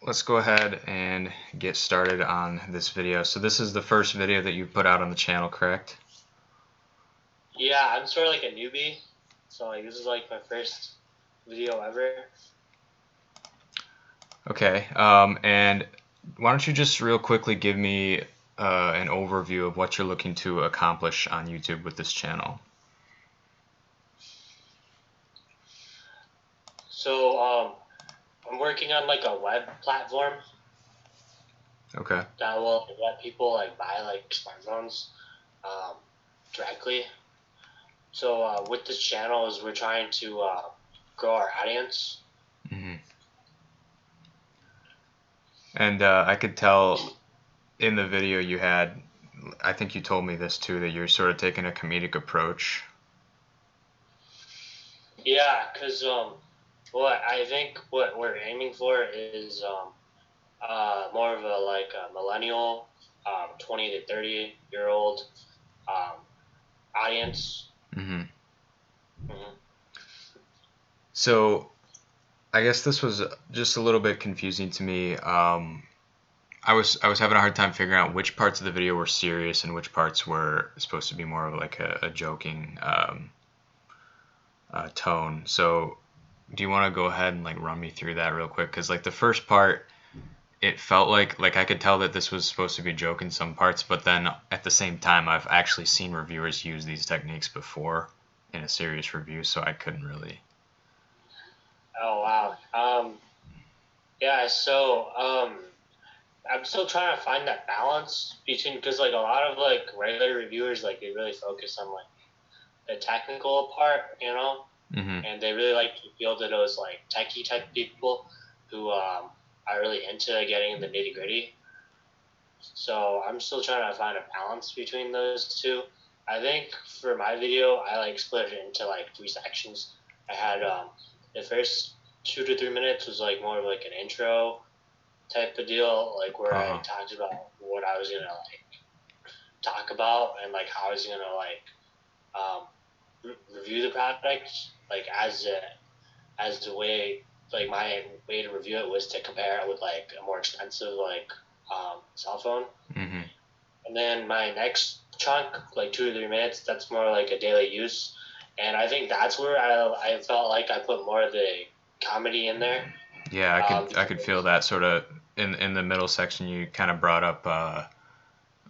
let's go ahead and get started on this video. So this is the first video that you put out on the channel, correct? Yeah, I'm sort of like a newbie, so like this is like my first video ever. Okay, and why don't you just real quickly give me an overview of what you're looking to accomplish on YouTube with this channel? So I'm working on like a web platform Okay. that will let people like buy like smartphones um, directly. So with this channel is we're trying to grow our audience. hmm And I could tell in the video you had, I think you told me this too, that you're sort of taking a comedic approach. Yeah, because what I think what we're aiming for is more of a like a millennial, 20 to 30-year-old um, audience. hmm Mhm. So I guess this was just a little bit confusing to me. I was having a hard time figuring out which parts of the video were serious and which parts were supposed to be more of like a joking tone. So do you want to go ahead and like run me through that real quick? Because like the first part, it felt like I could tell that this was supposed to be a joke in some parts, but then at the same time, I've actually seen reviewers use these techniques before in a serious review, so I couldn't really. Oh wow. Yeah. So I'm still trying to find that balance between because like a lot of like regular reviewers like they really focus on like the technical part, hmm and they really like to appeal to those like techie type people who are really into getting in the nitty gritty. So I'm still trying to find a balance between those two. I think for my video, I like split it into like three sections. I had the first 2 to 3 minutes was like more of like an intro type of deal, like where I Uh-huh. talked about what I was gonna like talk about and like how I was gonna like review the product, like as the way like my way to review it was to compare it with like a more expensive like cell phone. hmm And then my next chunk, like 2 to 3 minutes, that's more like a daily use. And I think that's where I felt like I put more of the comedy in there. Yeah, I could feel Because, that sort of in the middle section. You kind of brought up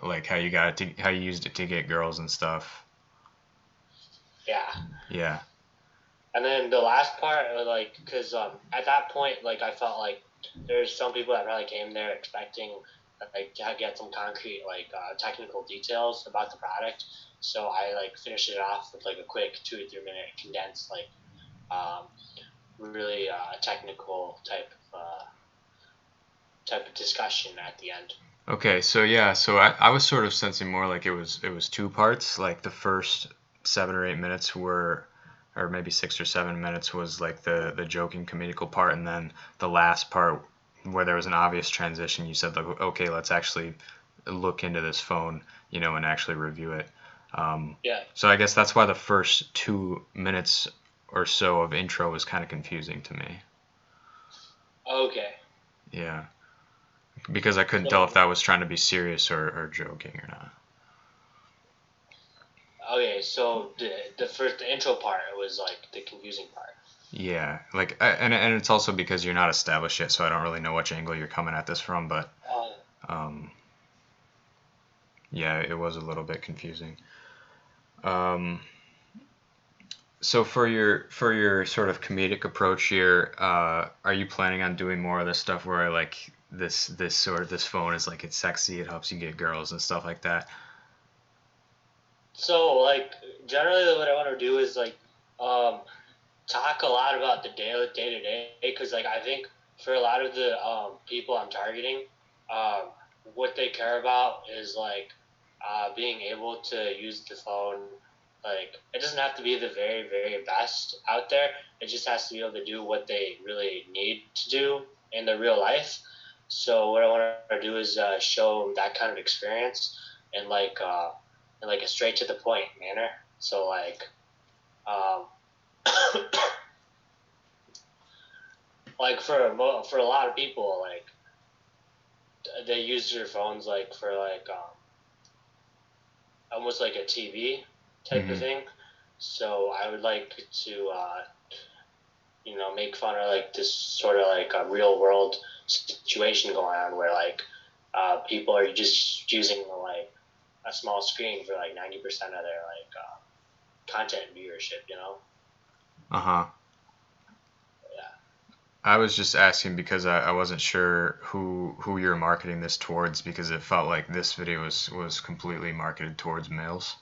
like how you got it to how you used it to get girls and stuff. yeah. Yeah. And then the last part, like, because at that point, like, I felt like there's some people that probably came there expecting like to get some concrete like technical details about the product. So I like finished it off with like a quick 2 to 3 minute condensed like um, really technical type of discussion at the end. Okay, so yeah, so I was sort of sensing more like it was two parts. Like the first 7 or 8 minutes were, or maybe 6 or 7 minutes was like the joking comedical part, and then the last part where there was an obvious transition. You said like, okay, let's actually look into this phone, and actually review it. Yeah. So I guess that's why the first 2 minutes or so of intro was kind of confusing to me. Okay. Yeah, because I couldn't tell if So that was trying to be serious or joking or not. okay. So the intro part was like the confusing part. Yeah, like and it's also because you're not established yet, so I don't really know which angle you're coming at this from, but Uh, um, yeah, it was a little bit confusing. Um, so for your sort of comedic approach here, are you planning on doing more of this stuff where like this phone is like it's sexy, it helps you get girls and stuff like that? so like generally what I want to do is like um, talk a lot about the day to day because like I think for a lot of the people I'm targeting, um, what they care about is like being able to use the phone. Like it doesn't have to be the very best out there. It just has to be able to do what they really need to do in their real life. So what I want to do is show that kind of experience in like a straight to the point manner. So like um, like for a lot of people, like they use their phones like for like almost like a TV type of Mm-hmm. thing. So I would like to make fun of like this sort of like a real world situation going on where like people are just using like a small screen for like 90% of their like content viewership. Uh-huh. Yeah. I was just asking because I wasn't sure who you're marketing this towards because it felt like this video was completely marketed towards males.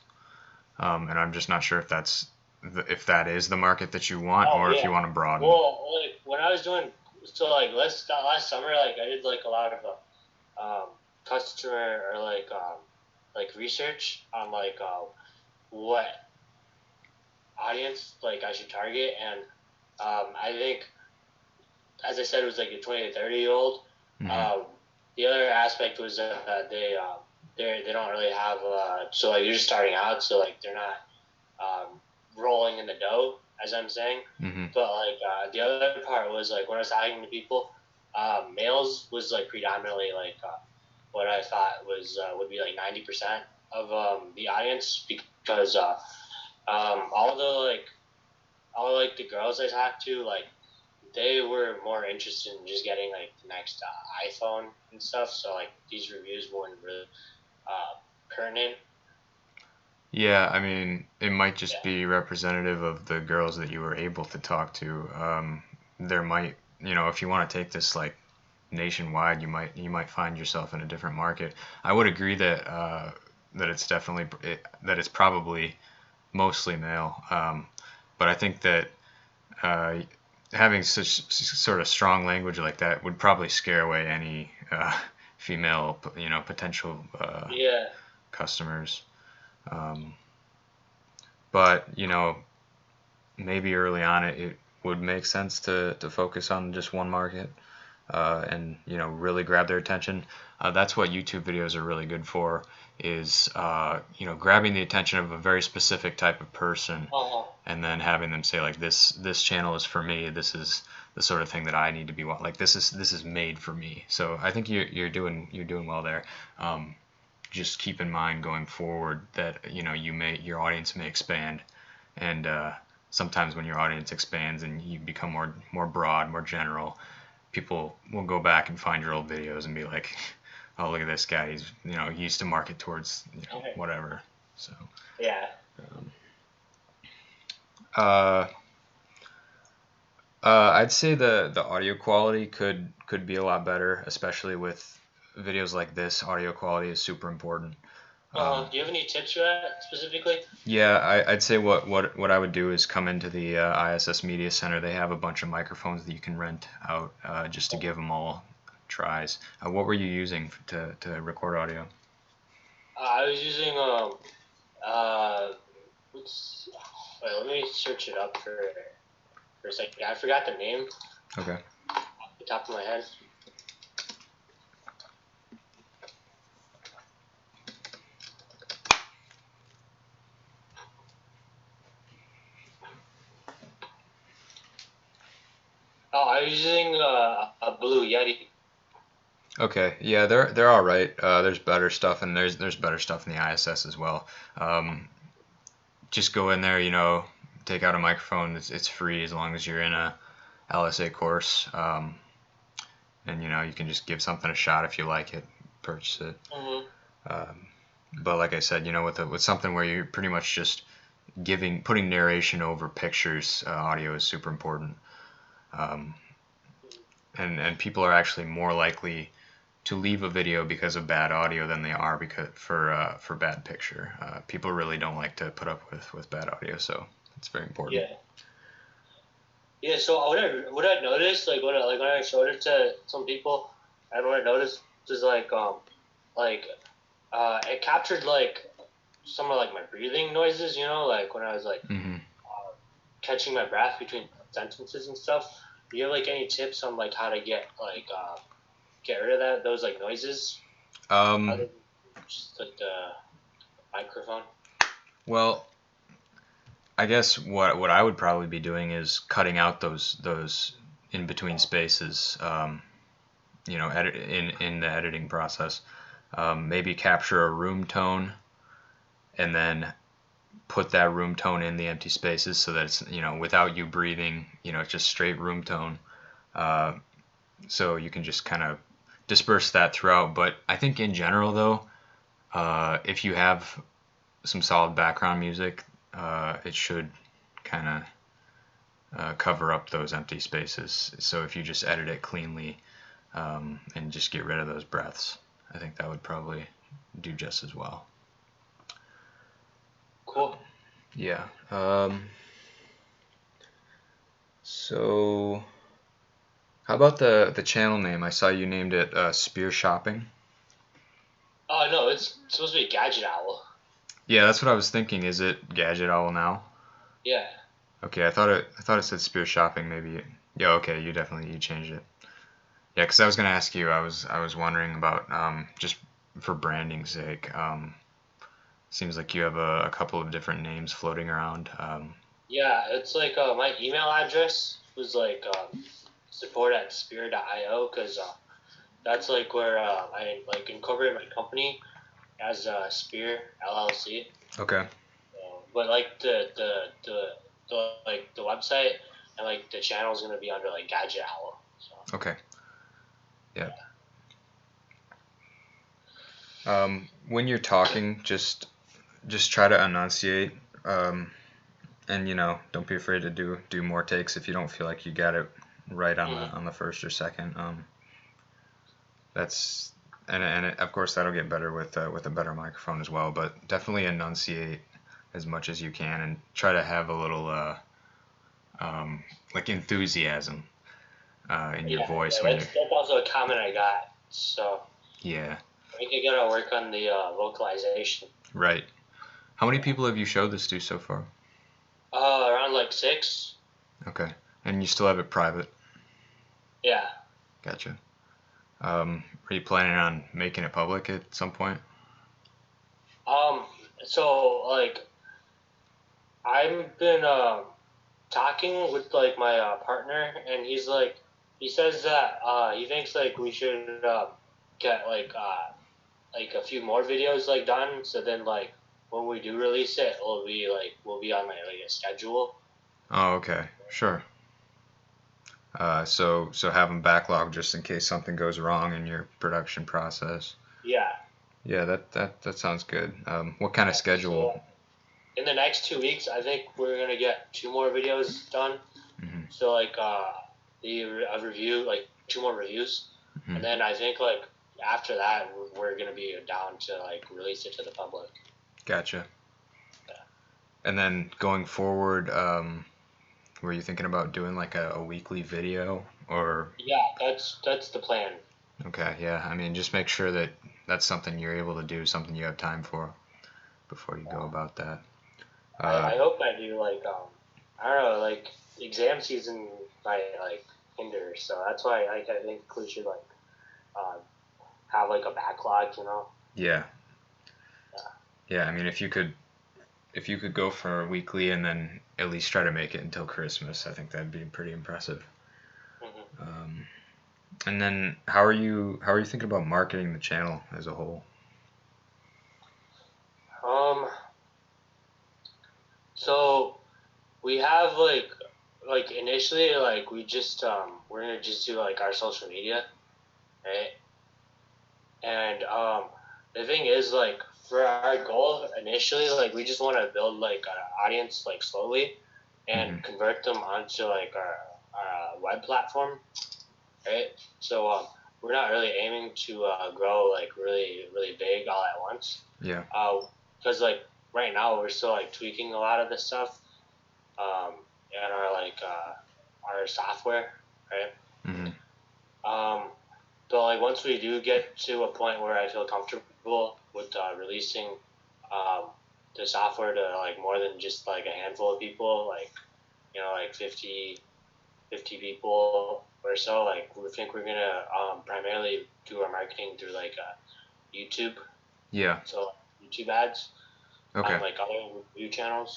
And I'm just not sure if that is the market that you want Oh or if yeah. you want to broaden. Well, like when I was doing so like last summer, like I did like a lot of customer or like research on like what audience like I should target, and I think, as I said, it was like a 20 to 30-year-old. Mm-hmm. Um, the other aspect was that they don't really have so like you're just starting out, so like they're not rolling in the dough, as I'm saying. Mm-hmm. But like the other part was like when I was talking to people, males was like predominantly like what I thought was would be like 90% of the audience, because all like the girls I talked to, like they were more interested in just getting like the next iPhone and stuff. So like these reviews weren't really pertinent. Yeah, I mean, it might Yeah. just be representative of the girls that you were able to talk to. There might, if you want to take this like nationwide, you might find yourself in a different market. I would agree that it's that it's probably mostly male. But I think that uh, having such sort of strong language like that would probably scare away any female, potential Yeah. customers. Um, but maybe early on it would make sense to focus on just one market and really grab their attention. That's what YouTube videos are really good for, is grabbing the attention of a very specific type of person Uh-huh. and then having them say like this channel is for me. This is the sort of thing that I need to be like this is made for me. So I think you're doing well there. Just keep in mind going forward that your audience may expand, and sometimes when your audience expands and you become more broad, more general, people will go back and find your old videos and be like, oh, look at this guy, he used to market towards Okay. whatever. So Yeah. um, uh, I'd say the audio quality could be a lot better, especially with videos like this. Audio quality is super important. Um, Do you have any tips for that specifically? Yeah, I'd say what I would do is come into the ISS Media Center. They have a bunch of microphones that you can rent out just to give them all tries. What were you using to record audio? I was using uh what's wait, let me search it up for a second. I forgot the name Okay. off the top of my head. Oh, I was using a Blue Yeti. Okay. Yeah, they're all right. There's better stuff, and there's better stuff in the ISS as well. Um, just go in there, take out a microphone. It's free as long as you're in a LSA course. And you can just give something a shot if you like it, purchase it. Mm-hmm. Um, but like I said, with something where you're pretty much just putting narration over pictures, audio is super important. Um, and people are actually more likely to leave a video because of bad audio than they are because for bad picture. People really don't like to put up with bad audio, so it's very important. Yeah. Yeah, so what I noticed, like when I showed it to some people, and what I noticed is like it captured like some of like my breathing noises, like when I was like Hmm. catching my breath between sentences and stuff. Do you have like any tips on like how to get rid of those like noises other Um, than just like the microphone? well, I guess what I would probably be doing is cutting out those in between spaces. edit in the editing process. Maybe capture a room tone and then put that room tone in the empty spaces so that it's, without you breathing, it's just straight room tone. So you can just kind of disperse that throughout. But I think in general, though, if you have some solid background music, it should kind of cover up those empty spaces. So if you just edit it cleanly and just get rid of those breaths, I think that would probably do just as well. Cool. Yeah. So how about the channel name? I saw you named it Spear Shopping. Oh no, it's supposed to be Gadget Owl. Yeah, that's what I was thinking. Is it Gadget Owl now? Yeah. Okay, I thought it said Spear Shopping. Maybe. Yeah. Okay, you changed it. Yeah, because I was gonna ask you. I was wondering about just for branding's sake. Seems like you have a couple of different names floating around. Yeah, it's like my email address was like support@spear.io because that's like where I like incorporate my company as Spear LLC. Okay. But like the website and like the channel is gonna be under like Gadget Owl. So. Okay. Yeah. When you're talking, just try to enunciate, and don't be afraid to do more takes if you don't feel like you got it right on the first or second. That's of course that'll get better with a better microphone as well. But definitely enunciate as much as you can and try to have a little like enthusiasm in your voice when that's also a comment I got. So. Yeah. I think you gotta work on the localization. Right. How many people have you showed this to so far? Around like 6. Okay. And you still have it private? Yeah. Gotcha. Are you planning on making it public at some point? So like, I've been talking with like my partner, and he says that he thinks like we should get like a few more videos like done, so then like when we do release it, we'll be on like a schedule. Oh, okay. Sure. So have them backlog just in case something goes wrong in your production process. Yeah. Yeah, that sounds good. What kind of schedule? So, in the next 2 weeks, I think we're gonna get 2 more videos done. Mm-hmm. So like a review, like 2 more reviews, and then I think like after that we're gonna be down to like release it to the public. Gotcha. Yeah. And then going forward, were you thinking about doing like a weekly video or? Yeah, that's the plan. Okay, yeah. I mean, just make sure that that's something you're able to do, something you have time for before you go about that. I hope I do. Like I don't know, like exam season might like hinder, so that's why I think we should like have like a backlog, Yeah. Yeah, I mean, if you could go for a weekly and then at least try to make it until Christmas, I think that'd be pretty impressive. Mm-hmm. And then how are you thinking about marketing the channel as a whole? So we have like initially like we just we're gonna just do like our social media, right? And the thing is like for our goal initially like we just want to build like an audience like slowly and convert them onto like our web platform, right? So we're not really aiming to grow like really really big all at once. Yeah. Because like right now we're still like tweaking a lot of this stuff, and our software, right? Mm-hmm. But like once we do get to a point where I feel comfortable with releasing the software to like more than just like a handful of people, like like 50 people or so, like we think we're gonna primarily do our marketing through like YouTube. Yeah. So YouTube ads. Okay. On like other review channels.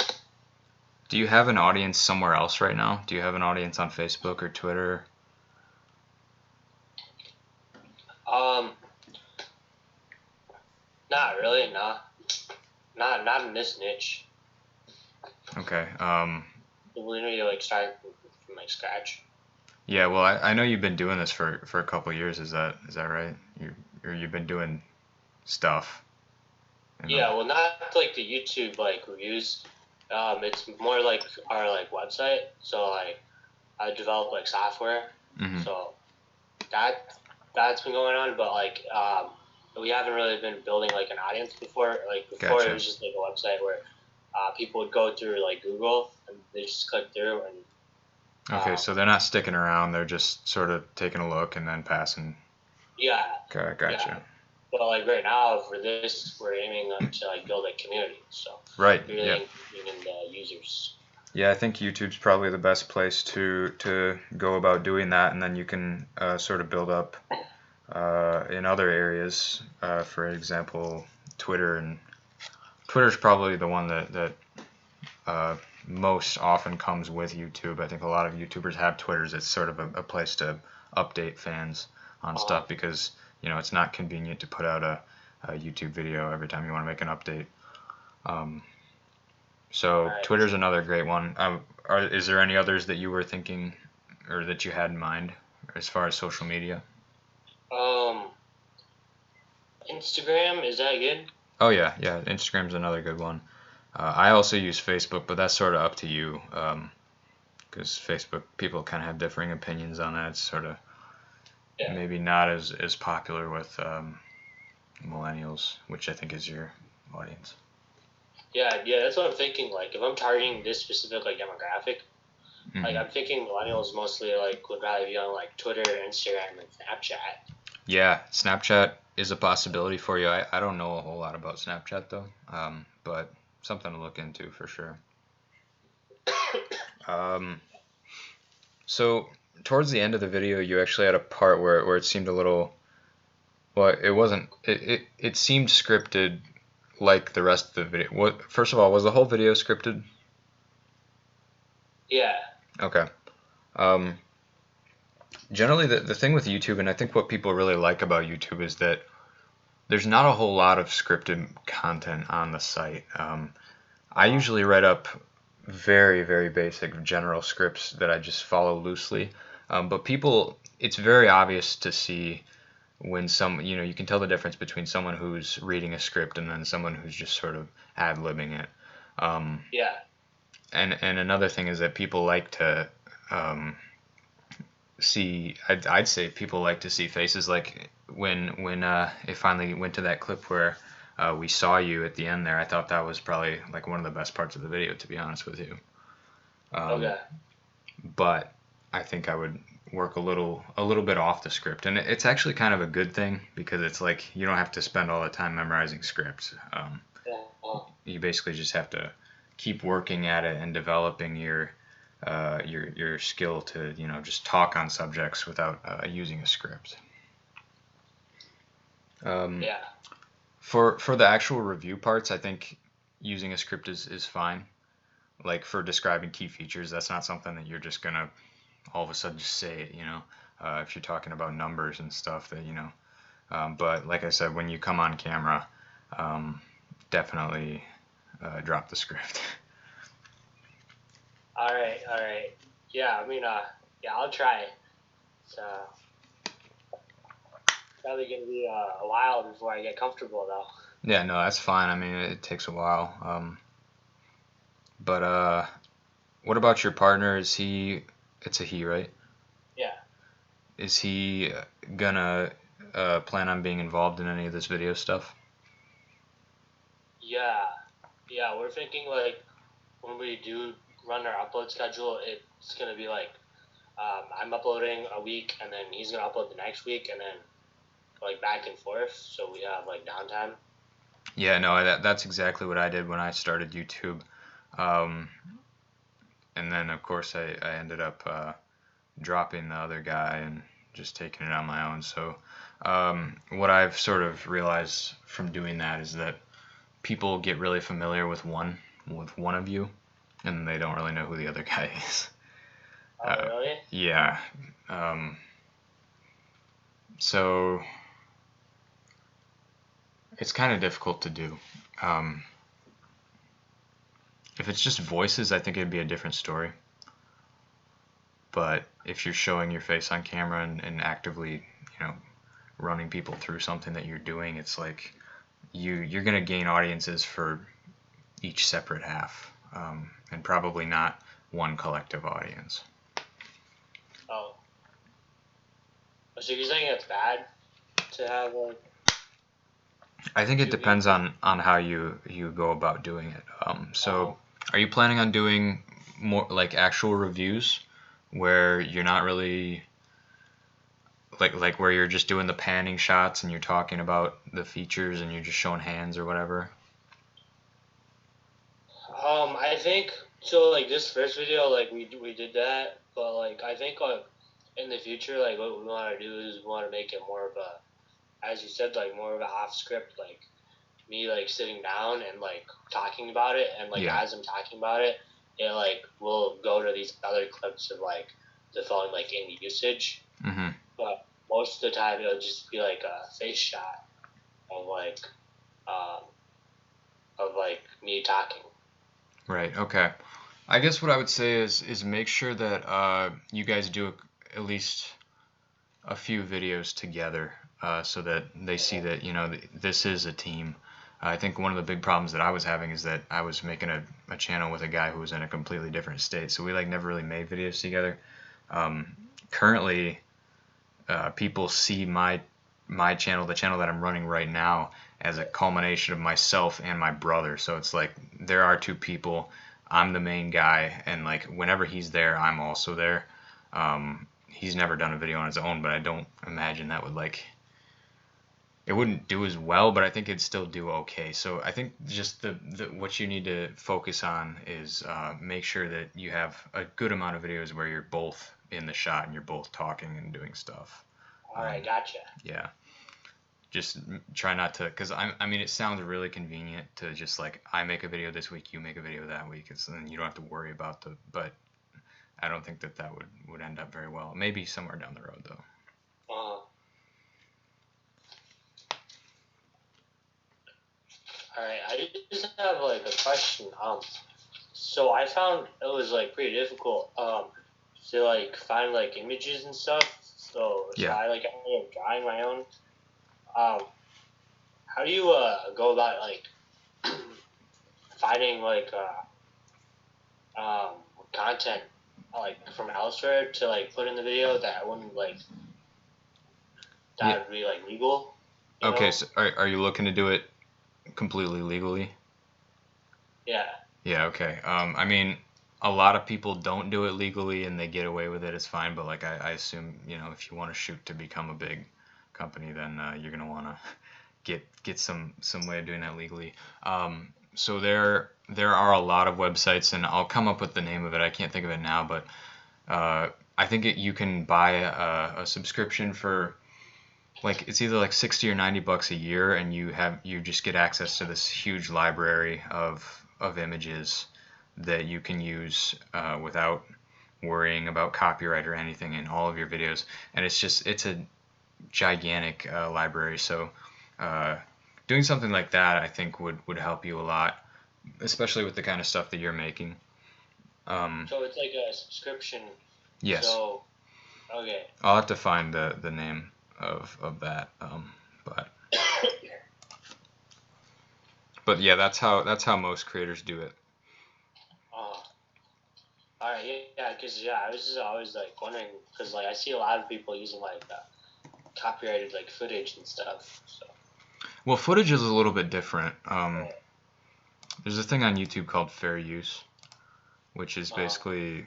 Do you have an audience somewhere else right now? Do you have an audience on Facebook or Twitter? Not really, nah. Not in this niche. Okay. We need to like start from like scratch. Yeah. Well, I know you've been doing this for a couple of years. Is that right? You've been doing stuff. Yeah, well, not like the YouTube like reviews. It's more like our like website. So like I develop like software. Mm-hmm. So that's been going on, but like we haven't really been building like an audience before. Like before, Gotcha. it was just like a website where people would go through like Google and they just click through and. Okay, so they're not sticking around. They're just sort of taking a look and then passing. Yeah. Okay, gotcha. Yeah. But like right now for this, we're aiming to like build a community. So Right. really Yeah. engaging the users. Yeah, I think YouTube's probably the best place to go about doing that, and then you can sort of build up in other areas. For example, Twitter, and Twitter's probably the one that most often comes with YouTube. I think a lot of YouTubers have Twitters. It's sort of a place to update fans on stuff because it's not convenient to put out a YouTube video every time you want to make an update. So Right. Twitter's another great one. Is there any others that you were thinking or that you had in mind as far as social media? Instagram, is that good? Oh yeah, Instagram's another good one. I also use Facebook, but that's sort of up to you because Facebook people kind of have differing opinions on that. It's sort of maybe not as popular with millennials, which I think is your audience. Yeah, that's what I'm thinking. Like, if I'm targeting this specific like demographic, like I'm thinking millennials mostly like would rather be on like Twitter, Instagram, and Snapchat. Yeah, Snapchat is a possibility for you. I don't know a whole lot about Snapchat though, but something to look into for sure. So towards the end of the video, you actually had a part where it seemed a little. Well, it wasn't. It seemed scripted, like the rest of the video. First of all, was the whole video scripted? Yeah. Okay. Generally, the thing with YouTube, and I think what people really like about YouTube is that there's not a whole lot of scripted content on the site. I usually write up very, very basic general scripts that I just follow loosely. But people, it's very obvious to see when you can tell the difference between someone who's reading a script and then someone who's just sort of ad-libbing it. Yeah. And another thing is that people like to see. I'd say people like to see faces. Like when it finally went to that clip where we saw you at the end there. I thought that was probably like one of the best parts of the video, to be honest with you. Okay. But I think I would work a little bit off the script, and it's actually kind of a good thing because it's like you don't have to spend all the time memorizing scripts. You basically just have to keep working at it and developing your skill to just talk on subjects without using a script. Yeah. For the actual review parts, I think using a script is fine. Like for describing key features, that's not something that you're just gonna all of a sudden just say it. If you're talking about numbers and stuff that but like I said, when you come on camera, definitely drop the script. All right. Yeah, I mean, yeah, I'll try. So probably gonna be a while before I get comfortable though. Yeah, no, that's fine. I mean, it takes a while. But what about your partner? It's a he, right? Yeah. Is he gonna plan on being involved in any of this video stuff? Yeah, we're thinking like when we do run our upload schedule, it's gonna be like I'm uploading a week and then he's gonna upload the next week and then like back and forth, so we have like downtime. Yeah, no, that's exactly what I did when I started YouTube. And then of course I ended up dropping the other guy and just taking it on my own. So what I've sort of realized from doing that is that people get really familiar with one of you, and they don't really know who the other guy is. Oh, really? Yeah. So It's kind of difficult to do. Um, if it's just voices, I think it'd be a different story. But if you're showing your face on camera and actively, running people through something that you're doing, it's like you're gonna gain audiences for each separate half, and probably not one collective audience. Oh. So you're saying it's bad to have like? I think it depends on how you go about doing it. So are you planning on doing more like actual reviews where you're not really like where you're just doing the panning shots and you're talking about the features and you're just showing hands or whatever? I think so. Like this first video, like we did that, but like I think like in the future, like what we want to do is we want to make it more of a, as you said, like more of a off script, like me like sitting down and like talking about it, and like Yeah. as I'm talking about it, it like will go to these other clips of like the phone like in usage. Mm-hmm. But most of the time, it'll just be like a face shot of um like me talking. Right. Okay. I guess what I would say is make sure that you guys do at least a few videos together, so that they see that this is a team. I think one of the big problems that I was having is that I was making a channel with a guy who was in a completely different state, so we like never really made videos together. Currently, people see my channel, the channel that I'm running right now, as a culmination of myself and my brother. So it's like there are two people. I'm the main guy, and like whenever he's there, I'm also there. He's never done a video on his own, but I don't imagine that would it wouldn't do as well, but I think it'd still do okay. So I think just the what you need to focus on is make sure that you have a good amount of videos where you're both in the shot and you're both talking and doing stuff. All right, gotcha. Yeah. Just try not to, because I mean, it sounds really convenient to just like, I make a video this week, you make a video that week, and then you don't have to worry about but I don't think that would end up very well. Maybe somewhere down the road, though. All right, I just have like a question. So I found it was like pretty difficult to like find like images and stuff. So Yeah. I like ended up drawing my own. How do you go about like finding like content like from elsewhere to like put in the video that wouldn't like would be like legal? Okay, know? so are you looking to do it completely legally? Yeah. Yeah, okay. I mean, a lot of people don't do it legally and they get away with it. It's fine, but like I assume, if you want to shoot to become a big company, then you're gonna want to get some way of doing that legally. So there are a lot of websites, and I'll come up with the name of it. I can't think of it now, but I think you can buy a subscription for like it's either like $60 or $90 a year, and you just get access to this huge library of images that you can use without worrying about copyright or anything in all of your videos. And it's a gigantic library. So doing something like that, I think would help you a lot, especially with the kind of stuff that you're making. So it's like a subscription. Yes. So okay. I'll have to find the name of that, but yeah, that's how most creators do it. All right, yeah, because I was just always like wondering because like I see a lot of people using like copyrighted like footage and stuff. So. Well, footage is a little bit different. There's a thing on YouTube called fair use, which is basically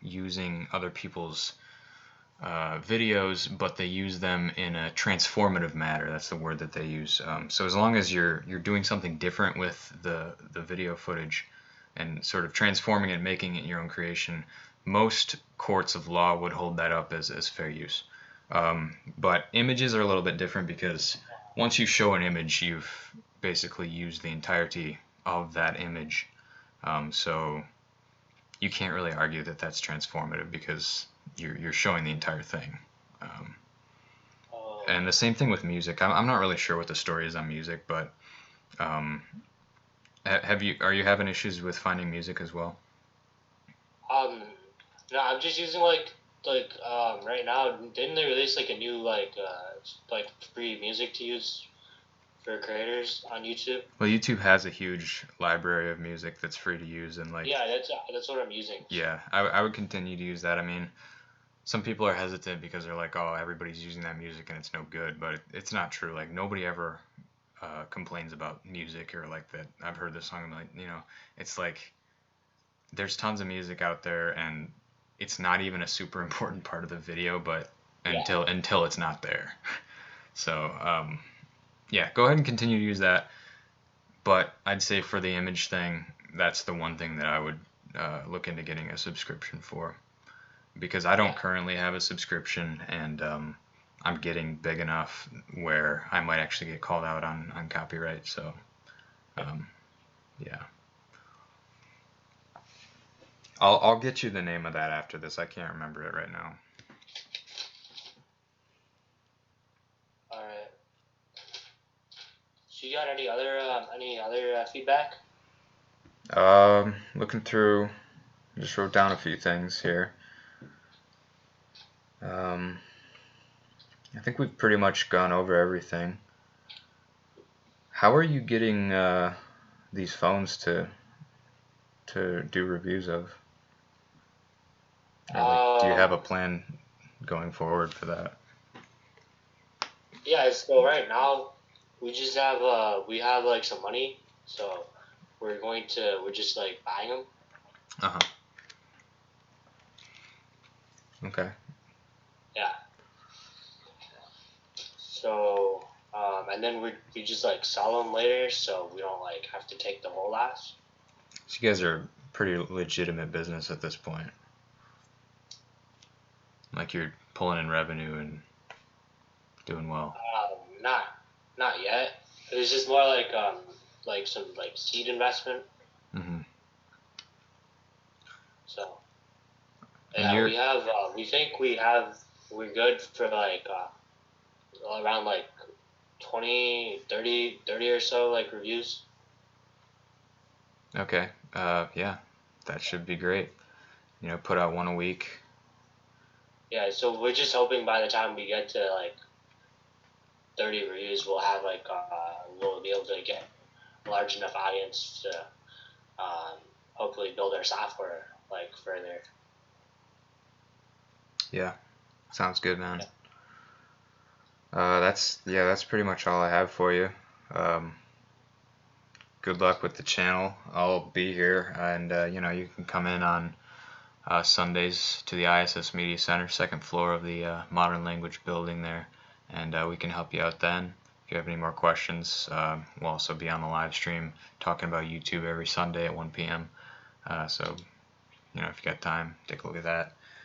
using other people's videos, but they use them in a transformative manner. That's the word that they use. So as long as you're doing something different with the video footage and sort of transforming it, making it your own creation, most courts of law would hold that up as fair use. But images are a little bit different because once you show an image, you've basically used the entirety of that image. So you can't really argue that that's transformative because you're showing the entire thing. And the same thing with music. I'm not really sure what the story is on music, but um, are you having issues with finding music as well? Um, no, I'm just using right now. Didn't they release like a new like free music to use for creators on YouTube? Well, YouTube has a huge library of music that's free to use, and like, Yeah, that's what I'm using. yeah, I would continue to use that. I mean, some people are hesitant because they're like, oh, everybody's using that music and it's no good, but it's not true. Like, nobody ever complains about music or like that. I've heard this song, I'm like, it's like there's tons of music out there, and it's not even a super important part of the video, but Yeah. until it's not there. So yeah, go ahead and continue to use that. But I'd say for the image thing, that's the one thing that I would look into getting a subscription for, because I don't currently have a subscription, and I'm getting big enough where I might actually get called out on copyright. So yeah. I'll get you the name of that after this. I can't remember it right now. All right. So you got any other feedback? Looking through, just wrote down a few things here. I think we've pretty much gone over everything. How are you getting these phones to do reviews of? Or like, do you have a plan going forward for that? Yeah, so right now we just have like some money, so we're just like buying them. Uh-huh. Okay. Yeah. So and then we just like sell them later, so we don't like have to take the whole loss. So you guys are pretty legitimate business at this point. Like, you're pulling in revenue and doing well. Not yet. It was just more like some like seed investment. Mm-hmm. So And yeah, we're good for like around like 20, 30 or so like reviews. okay. Yeah, that should be great. Put out one a week. Yeah, so we're just hoping by the time we get to like 30 reviews, we'll be able to get a large enough audience to hopefully build our software like further. Yeah, sounds good, man. That's pretty much all I have for you. Good luck with the channel. I'll be here, and you can come in on Sundays to the ISS Media Center, second floor of the Modern Language building there, and we can help you out then. If you have any more questions, we'll also be on the live stream talking about YouTube every Sunday at 1 p.m. So if you got time, take a look at that.